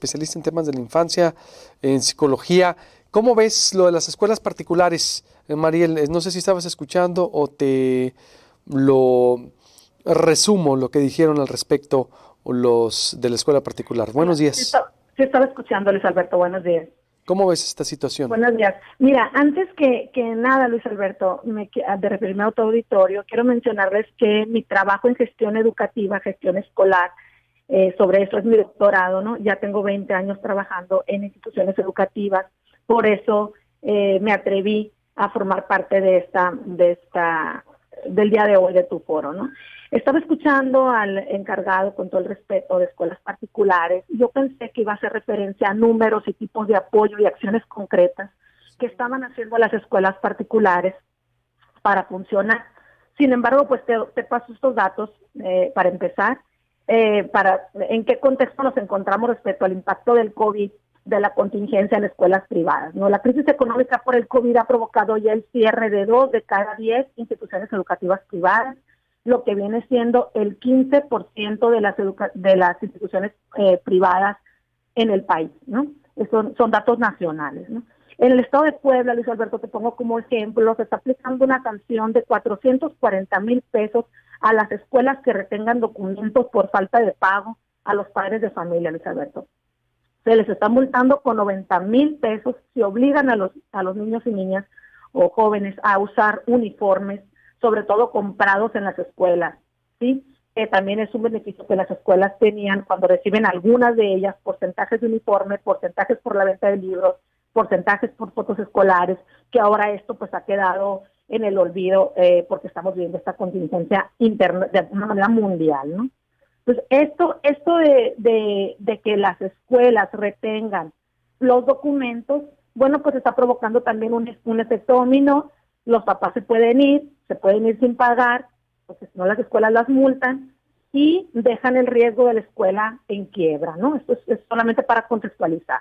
especialista en temas de la infancia, en psicología. ¿Cómo ves lo de las escuelas particulares, Mariel? No sé si estabas escuchando o te lo resumo lo que dijeron al respecto los de la escuela particular. Buenos días. Sí estaba escuchando, Luis Alberto, buenos días. ¿Cómo ves esta situación? Buenos días. Mira, antes que nada, Luis Alberto, de referirme a tu auditorio, quiero mencionarles que mi trabajo en gestión educativa, gestión escolar, sobre eso es mi doctorado, ¿no? Ya tengo 20 años trabajando en instituciones educativas, por eso me atreví a formar parte del día de hoy de tu foro, ¿no? Estaba escuchando al encargado con todo el respeto de escuelas particulares. Yo pensé que iba a hacer referencia a números y tipos de apoyo y acciones concretas que estaban haciendo las escuelas particulares para funcionar. Sin embargo, pues te paso estos datos para empezar. En qué contexto nos encontramos respecto al impacto del COVID, de la contingencia en escuelas privadas, ¿no? La crisis económica por el COVID ha provocado ya el cierre de 2 de cada 10 instituciones educativas privadas, lo que viene siendo el 15% de las instituciones privadas en el país, ¿no? Son datos nacionales, ¿no? En el estado de Puebla, Luis Alberto, te pongo como ejemplo, se está aplicando una sanción de 440,000 pesos a las escuelas que retengan documentos por falta de pago a los padres de familia, Luis Alberto. Se les está multando con 90,000 pesos si obligan a los niños y niñas o jóvenes a usar uniformes, sobre todo comprados en las escuelas, ¿sí? También es un beneficio que las escuelas tenían cuando reciben algunas de ellas, porcentajes de uniforme, porcentajes por la venta de libros, porcentajes por fotos escolares, que ahora esto pues ha quedado en el olvido porque estamos viviendo esta contingencia interna de una manera mundial, ¿no? Pues esto de que las escuelas retengan los documentos, bueno, pues está provocando también un efecto dominó. Los papás se pueden ir sin pagar, porque si no las escuelas las multan y dejan el riesgo de la escuela en quiebra, ¿no? Esto es solamente para contextualizar.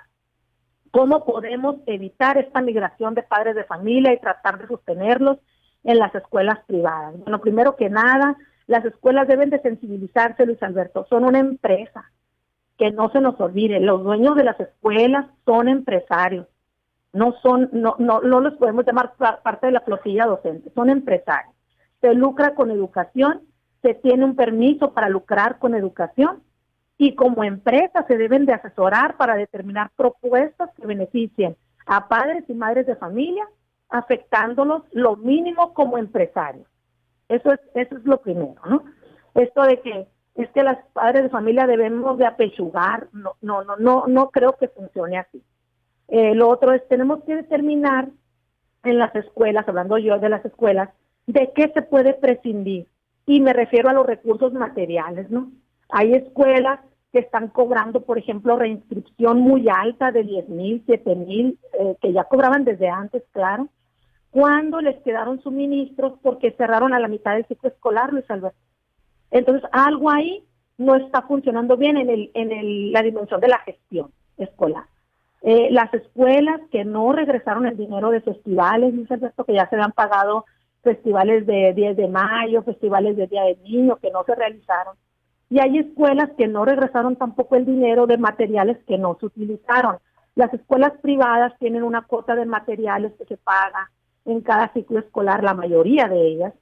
¿Cómo podemos evitar esta migración de padres de familia y tratar de sostenerlos en las escuelas privadas? Bueno, primero que nada, las escuelas deben de sensibilizarse, Luis Alberto, son una empresa, que no se nos olvide, los dueños de las escuelas son empresarios, no los podemos llamar parte de la flotilla docente, son empresarios. Se lucra con educación, se tiene un permiso para lucrar con educación y como empresa se deben de asesorar para determinar propuestas que beneficien a padres y madres de familia, afectándolos lo mínimo como empresarios. Eso es lo primero, ¿no? Esto de que es que las padres de familia debemos de apechugar, no creo que funcione así. Lo otro es, tenemos que determinar en las escuelas, hablando yo de las escuelas, de qué se puede prescindir. Y me refiero a los recursos materiales, ¿no? Hay escuelas que están cobrando, por ejemplo, reinscripción muy alta de 10,000, 7,000, que ya cobraban desde antes, claro, cuando les quedaron suministros porque cerraron a la mitad del ciclo escolar, Luis Alberto. Entonces, algo ahí no está funcionando bien en la dimensión de la gestión escolar. Las escuelas que no regresaron el dinero de festivales, Luis Alberto, que ya se han pagado festivales de 10 de mayo, festivales de Día del Niño, que no se realizaron. Y hay escuelas que no regresaron tampoco el dinero de materiales que no se utilizaron. Las escuelas privadas tienen una cuota de materiales que se paga en cada ciclo escolar, la mayoría de ellas,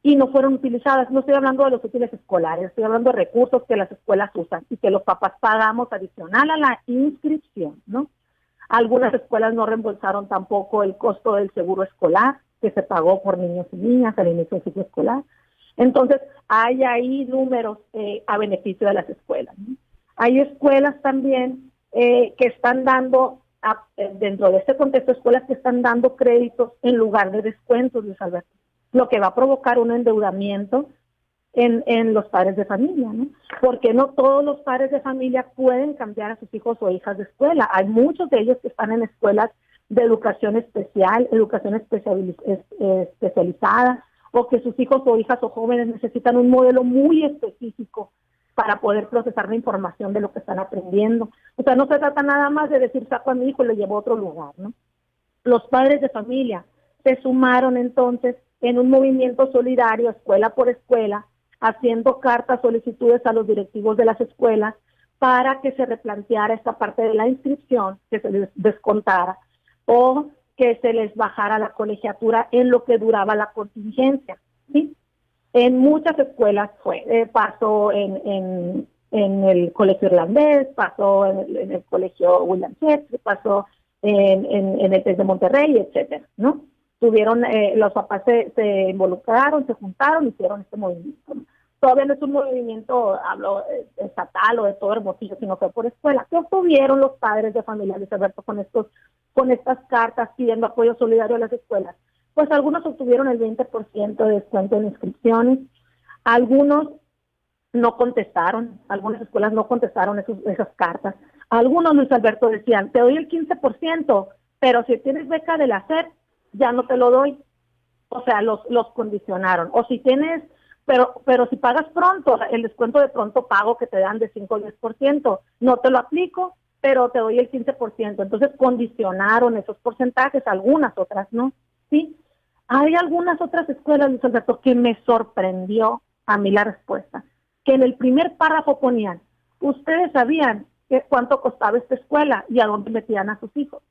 y no fueron utilizadas. No estoy hablando de los útiles escolares, estoy hablando de recursos que las escuelas usan y que los papás pagamos adicional a la inscripción, ¿no? Algunas escuelas no reembolsaron tampoco el costo del seguro escolar que se pagó por niños y niñas al inicio del ciclo escolar. Entonces, hay ahí números a beneficio de las escuelas, ¿no? Hay escuelas también que están dando, dentro de este contexto, escuelas que están dando créditos en lugar de descuentos, Luis Alberto, lo que va a provocar un endeudamiento en los padres de familia, ¿no? Porque no todos los padres de familia pueden cambiar a sus hijos o hijas de escuela. Hay muchos de ellos que están en escuelas de educación especial, educación especializada, o que sus hijos o hijas o jóvenes necesitan un modelo muy específico para poder procesar la información de lo que están aprendiendo. O sea, no se trata nada más de decir saco a mi hijo y lo llevo a otro lugar, ¿no? Los padres de familia se sumaron entonces en un movimiento solidario, escuela por escuela, haciendo cartas, solicitudes a los directivos de las escuelas para que se replanteara esta parte de la inscripción, que se les descontara, o que se les bajara la colegiatura en lo que duraba la contingencia, ¿sí? En muchas escuelas pasó en el colegio irlandés, pasó en el colegio William Shakespeare, pasó en el TEC de Monterrey, etcétera, ¿no? Tuvieron, los papás se involucraron, se juntaron, hicieron este movimiento, ¿no? Todavía no es un movimiento, hablo estatal o de todo Hermosillo, sino que por escuela. ¿Qué obtuvieron los padres de familia, Luis Alberto, con estas cartas pidiendo apoyo solidario a las escuelas? Pues algunos obtuvieron el 20% de descuento en inscripciones, algunos no contestaron, algunas escuelas no contestaron esas cartas. Algunos, Luis Alberto, decían, te doy el 15%, pero si tienes beca de la SEP, ya no te lo doy. O sea, los condicionaron. O si tienes, pero si pagas pronto, el descuento de pronto pago que te dan de 5 o 10%, no te lo aplico, pero te doy el 15%. Entonces condicionaron esos porcentajes, algunas otras no, ¿sí? Hay algunas otras escuelas, Luis Alberto, que me sorprendió a mí la respuesta, que en el primer párrafo ponían, ustedes sabían cuánto costaba esta escuela y a dónde metían a sus hijos.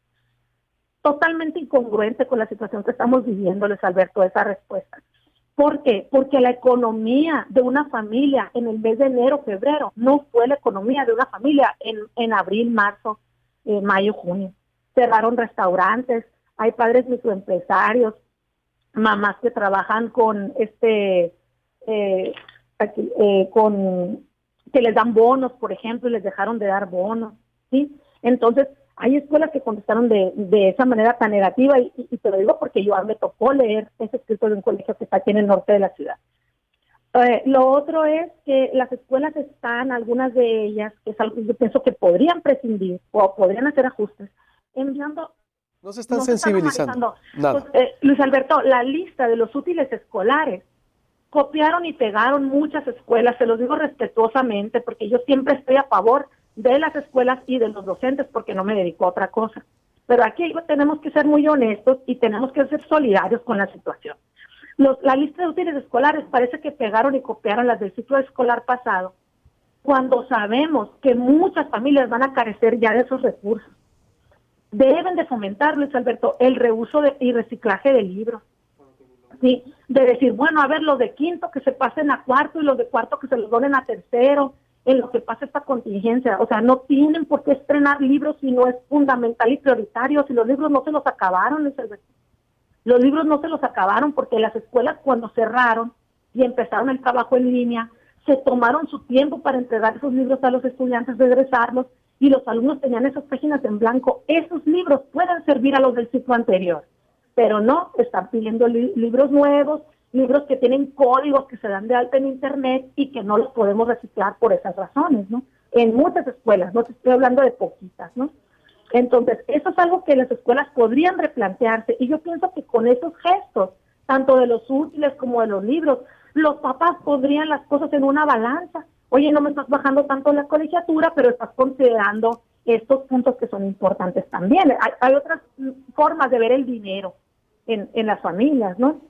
Totalmente incongruente con la situación que estamos viviendo, Luis Alberto, esa respuesta. ¿Por qué? Porque la economía de una familia en el mes de enero, febrero, no fue la economía de una familia en abril, marzo, mayo, junio. Cerraron restaurantes, hay padres microempresarios, mamás que trabajan con que les dan bonos, por ejemplo, y les dejaron de dar bonos, ¿sí? Entonces, hay escuelas que contestaron de esa manera tan negativa, y te lo digo porque yo me tocó leer ese escrito de un colegio que está aquí en el norte de la ciudad. Lo otro es que las escuelas están, algunas de ellas, que es algo que yo pienso que podrían prescindir o podrían hacer ajustes, enviando... No se están sensibilizando. Pues, Luis Alberto, la lista de los útiles escolares, copiaron y pegaron muchas escuelas, se los digo respetuosamente, porque yo siempre estoy a favor de las escuelas y de los docentes, porque no me dedico a otra cosa. Pero aquí tenemos que ser muy honestos y tenemos que ser solidarios con la situación. La lista de útiles escolares parece que pegaron y copiaron las del ciclo escolar pasado, cuando sabemos que muchas familias van a carecer ya de esos recursos. Deben de fomentar, Luis Alberto, el reuso y reciclaje de libros. ¿Sí? De decir, bueno, a ver, los de quinto que se pasen a cuarto y los de cuarto que se los donen a tercero, en lo que pasa esta contingencia. O sea, no tienen por qué estrenar libros si no es fundamental y prioritario, si los libros no se los acabaron, Luis Alberto. Los libros no se los acabaron porque las escuelas, cuando cerraron y empezaron el trabajo en línea, se tomaron su tiempo para entregar esos libros a los estudiantes, regresarlos, y los alumnos tenían esas páginas en blanco. Esos libros pueden servir a los del ciclo anterior, pero no, están pidiendo libros nuevos, libros que tienen códigos que se dan de alta en internet y que no los podemos reciclar por esas razones, ¿no? En muchas escuelas, no te estoy hablando de poquitas, ¿no? Entonces, eso es algo que las escuelas podrían replantearse, y yo pienso que con esos gestos, tanto de los útiles como de los libros, los papás pondrían las cosas en una balanza. Oye, no me estás bajando tanto la colegiatura, pero estás considerando estos puntos que son importantes también. Hay otras formas de ver el dinero en las familias, ¿no?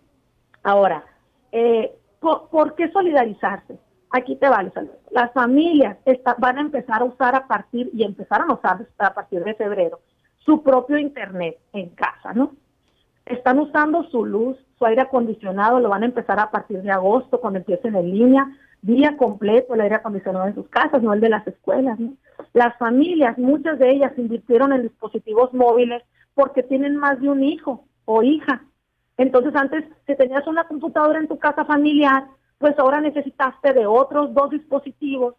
Ahora, ¿por qué solidarizarse? Aquí te vale, Alberto. Las familias van a empezar a usar empezaron a usar a partir de febrero, su propio internet en casa, ¿no? Están usando su luz, su aire acondicionado, lo van a empezar a partir de agosto, cuando empiecen en línea, día completo el aire acondicionado en sus casas, no el de las escuelas, ¿no? Las familias, muchas de ellas invirtieron en dispositivos móviles porque tienen más de un hijo o hija. Entonces antes, si tenías una computadora en tu casa familiar, pues ahora necesitaste de otros 2 dispositivos,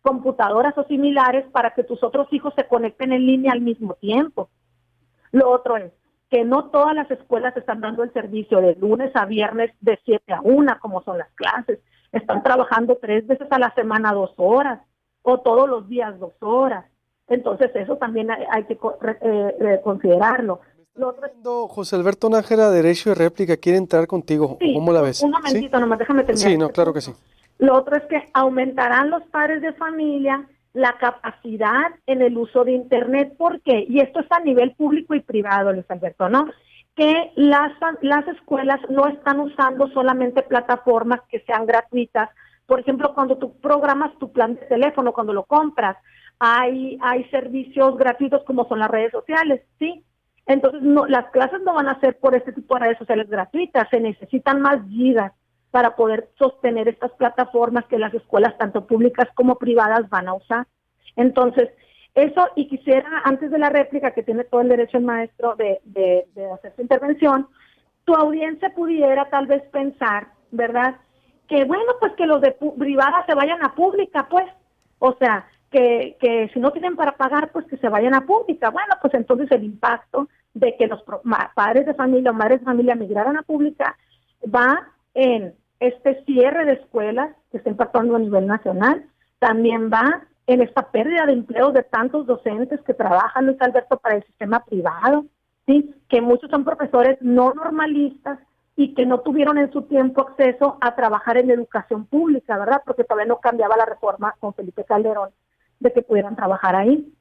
computadoras o similares, para que tus otros hijos se conecten en línea al mismo tiempo. Lo otro es que no todas las escuelas están dando el servicio de lunes a viernes de 7 a 1, como son las clases. Están trabajando 3 veces a la semana 2 horas, o todos los días 2 horas. Entonces eso también hay que considerarlo. José Alberto Nájera, derecho de réplica, quiere entrar contigo. Sí, ¿Cómo la ves? Un momentito, ¿Sí? Nomás déjame terminar. Sí, no, claro que sí. Lo otro es que aumentarán los padres de familia la capacidad en el uso de Internet. ¿Por qué? Y esto es a nivel público y privado, Luis Alberto, ¿no? Que las escuelas no están usando solamente plataformas que sean gratuitas. Por ejemplo, cuando tú programas tu plan de teléfono, cuando lo compras, hay servicios gratuitos como son las redes sociales, ¿sí? Entonces, no, las clases no van a ser por este tipo de redes sociales gratuitas, se necesitan más gigas para poder sostener estas plataformas que las escuelas, tanto públicas como privadas, van a usar. Entonces, eso, y quisiera, antes de la réplica, que tiene todo el derecho el maestro de hacer su intervención, tu audiencia pudiera tal vez pensar, ¿verdad?, que bueno, pues que los de privada se vayan a pública, pues, o sea, que si no tienen para pagar, pues que se vayan a pública. Bueno, pues entonces el impacto de que los padres de familia o madres de familia migraran a pública va en este cierre de escuelas que está impactando a nivel nacional, también va en esta pérdida de empleos de tantos docentes que trabajan, Luis Alberto, para el sistema privado, ¿sí? Que muchos son profesores no normalistas y que no tuvieron en su tiempo acceso a trabajar en la educación pública, ¿verdad? Porque todavía no cambiaba la reforma con Felipe Calderón de que pudieran trabajar ahí.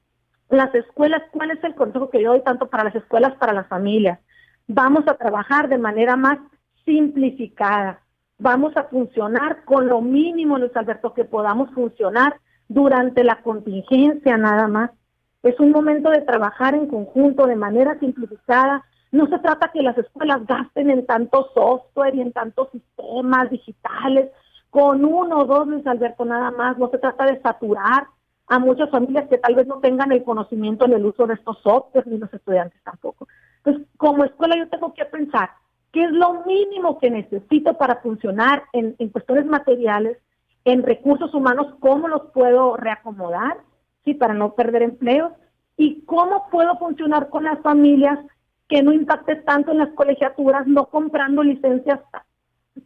Las escuelas, ¿cuál es el consejo que yo doy tanto para las escuelas, para las familias? Vamos a trabajar de manera más simplificada. Vamos a funcionar con lo mínimo, Luis Alberto, que podamos funcionar durante la contingencia nada más. Es un momento de trabajar en conjunto, de manera simplificada. No se trata que las escuelas gasten en tanto software y en tantos sistemas digitales, con uno o dos, Luis Alberto, nada más. No se trata de saturar a muchas familias que tal vez no tengan el conocimiento en el uso de estos softwares, ni los estudiantes tampoco. Entonces, como escuela yo tengo que pensar qué es lo mínimo que necesito para funcionar en cuestiones materiales, en recursos humanos, cómo los puedo reacomodar, sí, para no perder empleos, y cómo puedo funcionar con las familias que no impacte tanto en las colegiaturas, no comprando licencias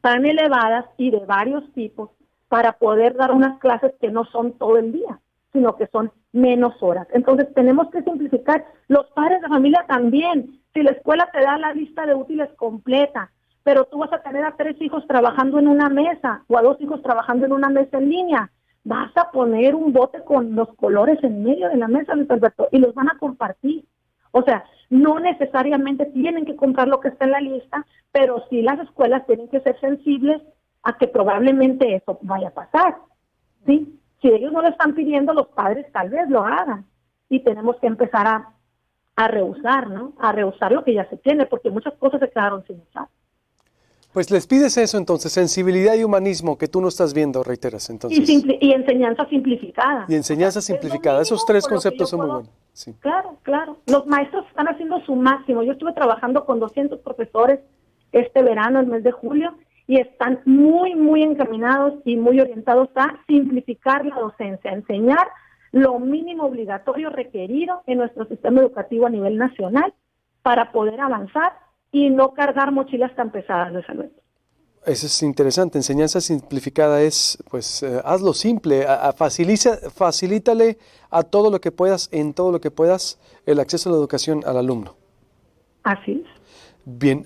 tan elevadas y de varios tipos para poder dar unas clases que no son todo el día, sino que son menos horas. Entonces tenemos que simplificar. Los padres de familia también. Si la escuela te da la lista de útiles completa, pero tú vas a tener a 3 hijos trabajando en una mesa o a 2 hijos trabajando en una mesa en línea, vas a poner un bote con los colores en medio de la mesa, Luis Alberto, y los van a compartir. O sea, no necesariamente tienen que comprar lo que está en la lista, pero sí las escuelas tienen que ser sensibles a que probablemente eso vaya a pasar, ¿sí? Si ellos no lo están pidiendo, los padres tal vez lo hagan. Y tenemos que empezar a rehusar, ¿no? A rehusar lo que ya se tiene, porque muchas cosas se quedaron sin usar. Pues les pides eso entonces, sensibilidad y humanismo, que tú no estás viendo, reiteras entonces. Y enseñanza simplificada. Y enseñanza simplificada, esos 3 conceptos son muy buenos. Sí. Claro, claro. Los maestros están haciendo su máximo. Yo estuve trabajando con 200 profesores este verano, el mes de julio, y están muy, muy encaminados y muy orientados a simplificar la docencia, a enseñar lo mínimo obligatorio requerido en nuestro sistema educativo a nivel nacional para poder avanzar y no cargar mochilas tan pesadas, Luis Alberto. Eso es interesante. Enseñanza simplificada es, pues, hazlo simple, facilítale a todo lo que puedas, en todo lo que puedas, el acceso a la educación al alumno. Así es. Bien.